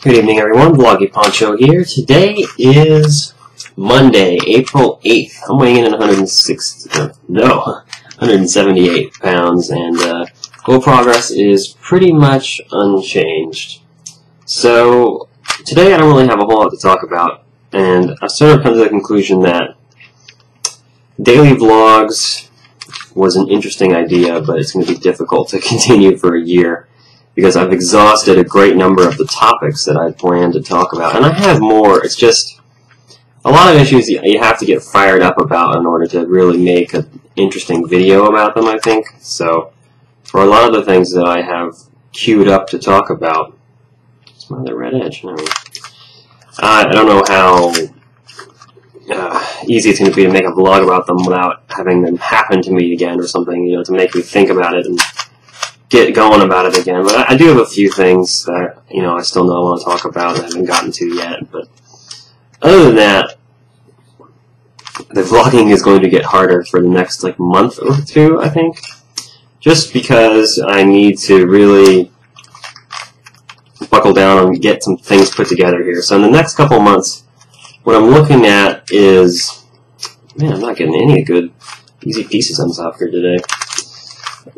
Good evening, everyone. Vloggy Poncho here. Today is Monday, April 8th. I'm weighing in at 178 pounds, and goal progress is pretty much unchanged. So, today I don't really have a whole lot to talk about, and I've sort of come to the conclusion that daily vlogs was an interesting idea, but it's going to be difficult to continue for a year, because I've exhausted a great number of the topics that I planned to talk about. And I have more. It's just a lot of issues you have to get fired up about in order to really make an interesting video about them, I think. So for a lot of the things that I have queued up to talk about, it's my other red edge. I don't know how easy it's going to be to make a vlog about them without having them happen to me again or something, to make me think about it and get going about it again. But I do have a few things that, I still know I want to talk about and I haven't gotten to yet. But other than that, the vlogging is going to get harder for the next, month or two, I think. Just because I need to really buckle down and get some things put together here. So in the next couple months, what I'm looking at is... Man, I'm not getting any good, easy pieces on top here today.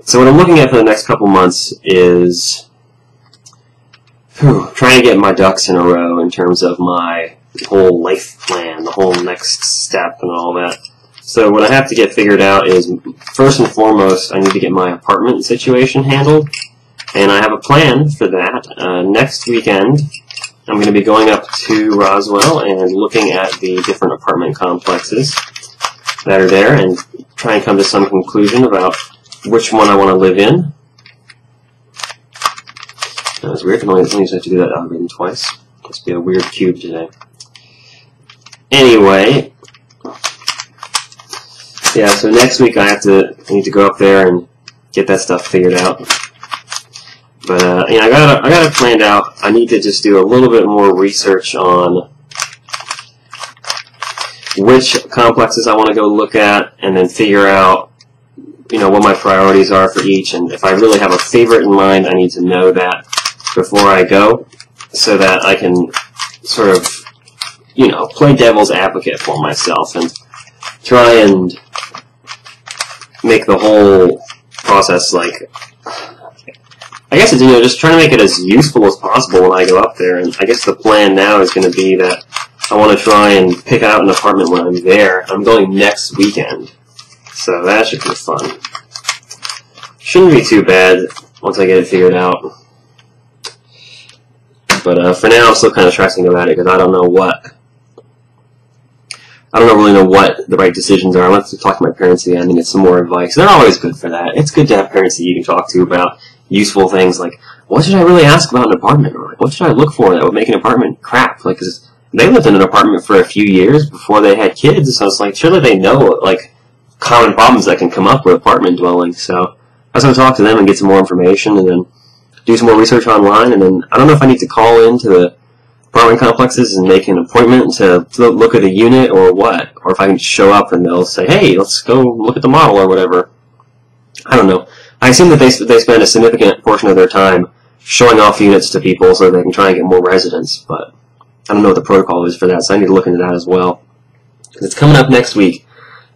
So what I'm looking at for the next couple months is trying to get my ducks in a row in terms of my whole life plan, the whole next step and all that. So what I have to get figured out is, first and foremost, I need to get my apartment situation handled. And I have a plan for that. Next weekend, I'm going to be going up to Roswell and looking at the different apartment complexes that are there and try and come to some conclusion about which one I want to live in. That was weird. I only have to do that algorithm twice. Must be a weird cube today. Anyway, yeah. So next week I need to go up there and get that stuff figured out. But I got it planned out. I need to just do a little bit more research on which complexes I want to go look at, and then figure out what my priorities are for each, and if I really have a favorite in mind, I need to know that before I go, so that I can sort of, play devil's advocate for myself and try and make the whole process, I guess it's, just trying to make it as useful as possible when I go up there. And I guess the plan now is going to be that I want to try and pick out an apartment when I'm there. I'm going next weekend. So that should be fun. Shouldn't be too bad once I get it figured out. But for now, I'm still kind of stressing about it because I don't really know what the right decisions are. I want to talk to my parents again and get some more advice. They're always good for that. It's good to have parents that you can talk to about useful things like, what should I really ask about an apartment? Or what should I look for that would make an apartment crap? Because they lived in an apartment for a few years before they had kids, so it's surely they know, common problems that can come up with apartment dwelling. So I was going to talk to them and get some more information and then do some more research online. And then I don't know if I need to call into the apartment complexes and make an appointment to look at a unit or what. Or if I can just show up and they'll say, hey, let's go look at the model or whatever. I don't know. I assume that they spend a significant portion of their time showing off units to people so they can try and get more residents. But I don't know what the protocol is for that, so I need to look into that as well. It's coming up next week.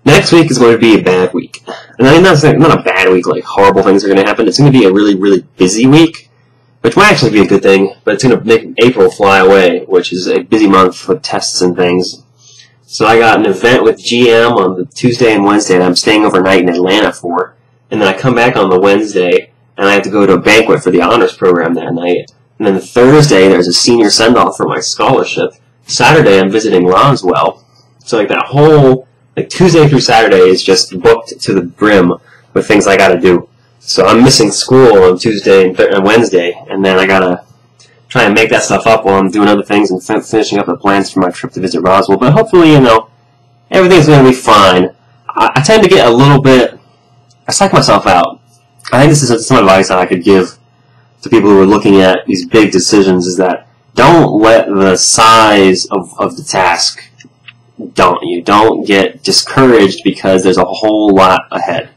Next week is going to be a bad week. And I mean, not a bad week, horrible things are going to happen. It's going to be a really, really busy week, which might actually be a good thing, but it's going to make April fly away, which is a busy month with tests and things. So I got an event with GM on the Tuesday and Wednesday that I'm staying overnight in Atlanta for, and then I come back on the Wednesday, and I have to go to a banquet for the honors program that night. And then the Thursday, there's a senior send-off for my scholarship. Saturday, I'm visiting Roswell. So that whole... Tuesday through Saturday is just booked to the brim with things I gotta do. So I'm missing school on Tuesday and Wednesday, and then I gotta try and make that stuff up while I'm doing other things and finishing up the plans for my trip to visit Roswell. But hopefully, everything's gonna be fine. I tend to get a little bit... I psych myself out. I think this is some advice that I could give to people who are looking at these big decisions, is that don't let the size of the task don't get discouraged because there's a whole lot ahead.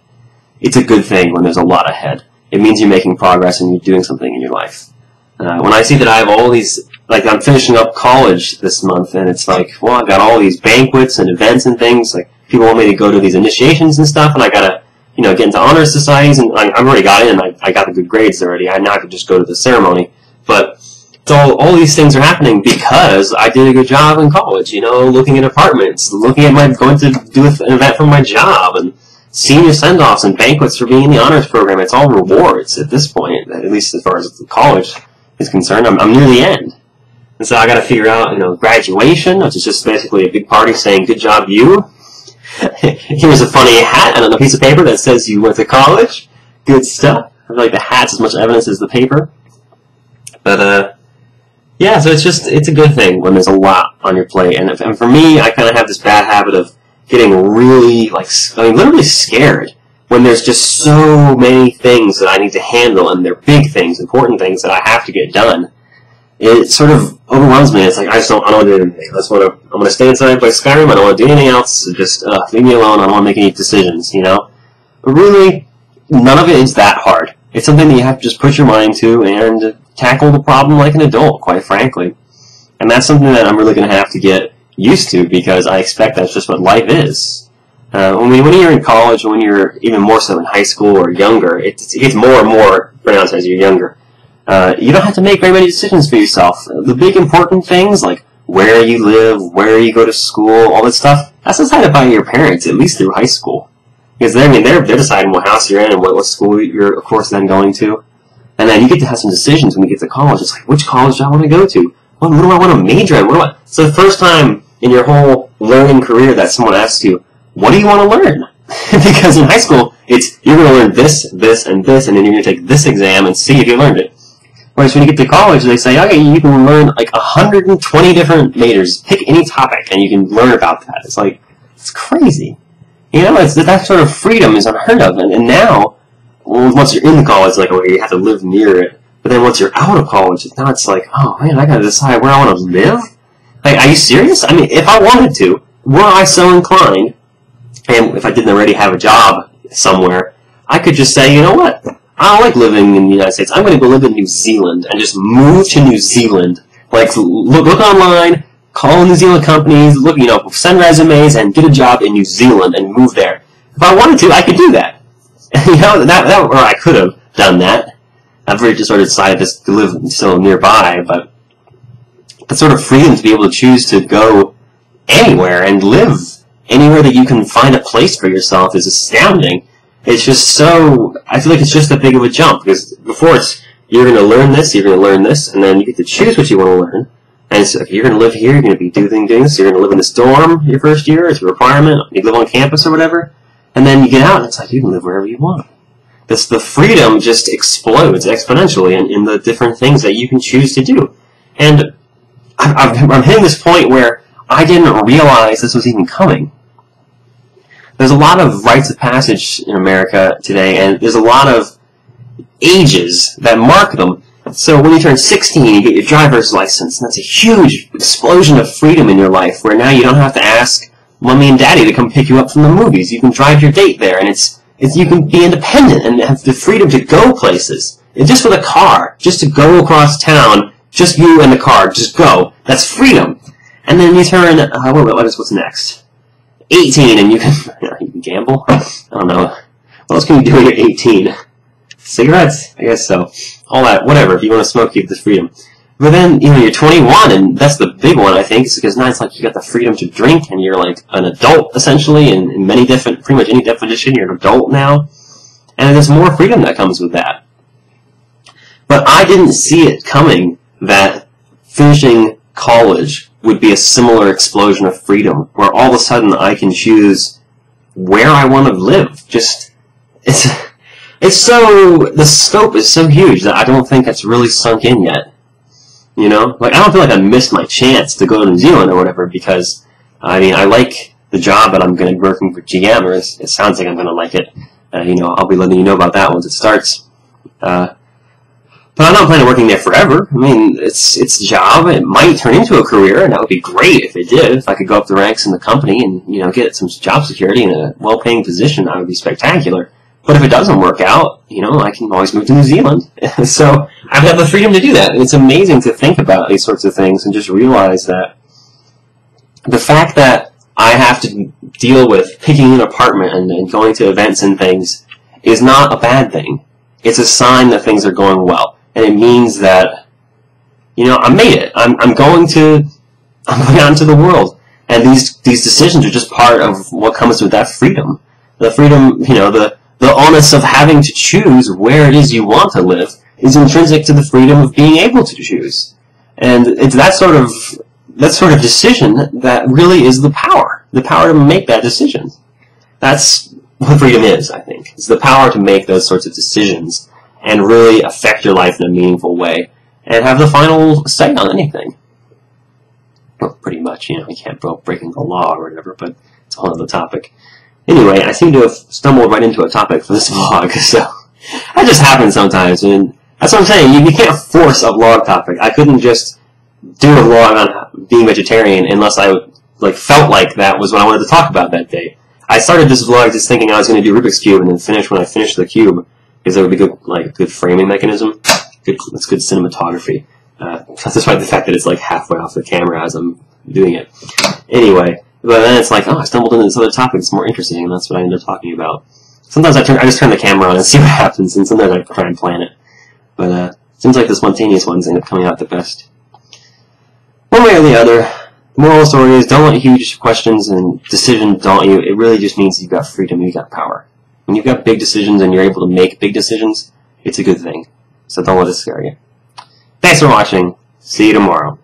It's a good thing when there's a lot ahead. It means you're making progress and you're doing something in your life. When I see that I have all these like I'm finishing up college this month, and it's like, well, I got all these banquets and events and things. Like people want me to go to these initiations and stuff, and I gotta, get into honor societies, and I've already got in. I got the good grades already. Now I could just go to the ceremony. But all these things are happening because I did a good job in college. Looking at apartments, looking at going to do an event for my job, and senior send-offs and banquets for being in the honors program. It's all rewards at this point, at least as far as the college is concerned. I'm near the end. And so I got to figure out, graduation, which is just basically a big party saying, good job, you. Here's a funny hat and a piece of paper that says you went to college. Good stuff. I feel like the hat's as much evidence as the paper. But, yeah, so it's a good thing when there's a lot on your plate. And for me, I kind of have this bad habit of getting really, literally scared when there's just so many things that I need to handle, and they're big things, important things that I have to get done. It sort of overwhelms me. It's like, I don't want to do anything. I'm going to stay inside and play Skyrim. I don't want to do anything else. So just leave me alone. I don't want to make any decisions, But really, none of it is that hard. It's something that you have to just put your mind to and tackle the problem like an adult, quite frankly. And that's something that I'm really going to have to get used to, because I expect that's just what life is. When you're in college, when you're even more so in high school or younger, it gets more and more pronounced as you're younger. You don't have to make very many decisions for yourself. The big important things, like where you live, where you go to school, all that stuff, that's decided by your parents, at least through high school. Because they're deciding what house you're in and what school you're, of course, then going to. And then you get to have some decisions when you get to college. It's like, which college do I want to go to? What do I want to major in? So the first time in your whole learning career that someone asks you, what do you want to learn? Because in high school, you're going to learn this, this, and this, and then you're going to take this exam and see if you learned it. Whereas when you get to college, they say, okay, you can learn like 120 different majors. Pick any topic, and you can learn about that. It's like, it's crazy. That sort of freedom is unheard of. And now, once you're in college, like, okay, you have to live near it. But then once you're out of college, now it's like, oh man, I got to decide where I want to live? Like, are you serious? I mean, if I wanted to, were I so inclined, and if I didn't already have a job somewhere, I could just say, you know what? I don't like living in the United States. I'm going to go live in New Zealand and just move to New Zealand. Like, look online, call New Zealand companies, send resumes and get a job in New Zealand and move there. If I wanted to, I could do that. Or I could have done that. I've already just sort of decided to live still nearby, but the sort of freedom to be able to choose to go anywhere and live anywhere that you can find a place for yourself is astounding. It's just I feel like it's just that big of a jump, because before you're going to learn this, and then you get to choose what you want to learn. And so if you're going to live here, you're going to be doing things, you're going to live in this dorm your first year, it's a requirement, you live on campus or whatever, and then you get out and it's like you can live wherever you want. The freedom just explodes exponentially in the different things that you can choose to do. And I'm hitting this point where I didn't realize this was even coming. There's a lot of rites of passage in America today, and there's a lot of ages that mark them. So when you turn 16, you get your driver's license, and that's a huge explosion of freedom in your life, where now you don't have to ask mommy and daddy to come pick you up from the movies. You can drive your date there, and you can be independent and have the freedom to go places. And just with a car, just to go across town, just you and the car, just go. That's freedom. And then you turn, what's next? 18, and you can gamble? I don't know. What else can you do when you're 18? Cigarettes? I guess so. All that, whatever. If you want to smoke, you have the freedom. But then, you're 21, and that's the big one, I think, because now it's like you got the freedom to drink, and you're like an adult, essentially, in pretty much any definition, you're an adult now. And there's more freedom that comes with that. But I didn't see it coming that finishing college would be a similar explosion of freedom, where all of a sudden I can choose where I want to live. The scope is so huge that I don't think it's really sunk in yet. I don't feel like I missed my chance to go to New Zealand or whatever, because, I like the job that I'm going to be working for GM, or it sounds like I'm going to like it. I'll be letting you know about that once it starts. But I'm not planning on working there forever. It's a job. It might turn into a career, and that would be great if it did. If I could go up the ranks in the company and, get some job security in a well-paying position, that would be spectacular. But if it doesn't work out, I can always move to New Zealand. So I have the freedom to do that. And it's amazing to think about these sorts of things and just realize that the fact that I have to deal with picking an apartment and going to events and things is not a bad thing. It's a sign that things are going well. And it means that, I made it. I'm going out into the world. And these decisions are just part of what comes with that freedom. The freedom, the onus of having to choose where it is you want to live is intrinsic to the freedom of being able to choose. And it's that sort of decision that really is the power to make that decision. That's what freedom is, I think. It's the power to make those sorts of decisions and really affect your life in a meaningful way and have the final say on anything. Well, pretty much, you can't go breaking the law or whatever, but it's a whole other topic. Anyway, I seem to have stumbled right into a topic for this vlog, so that just happens sometimes, and that's what I'm saying. You can't force a vlog topic. I couldn't just do a vlog on being vegetarian unless I felt like that was what I wanted to talk about that day. I started this vlog just thinking I was going to do Rubik's Cube and then finish when I finished the cube, because that would be good framing mechanism. It's good cinematography. Despite the fact that it's halfway off the camera as I'm doing it. Anyway, but then it's I stumbled into this other topic that's more interesting, and that's what I ended up talking about. Sometimes I just turn the camera on and see what happens, and sometimes I try and plan it. But it seems like the spontaneous ones end up coming out the best. One way or the other, the moral of the story is don't let huge questions and decisions daunt you. It really just means you've got freedom, you've got power. When you've got big decisions and you're able to make big decisions, it's a good thing. So don't let it scare you. Thanks for watching. See you tomorrow.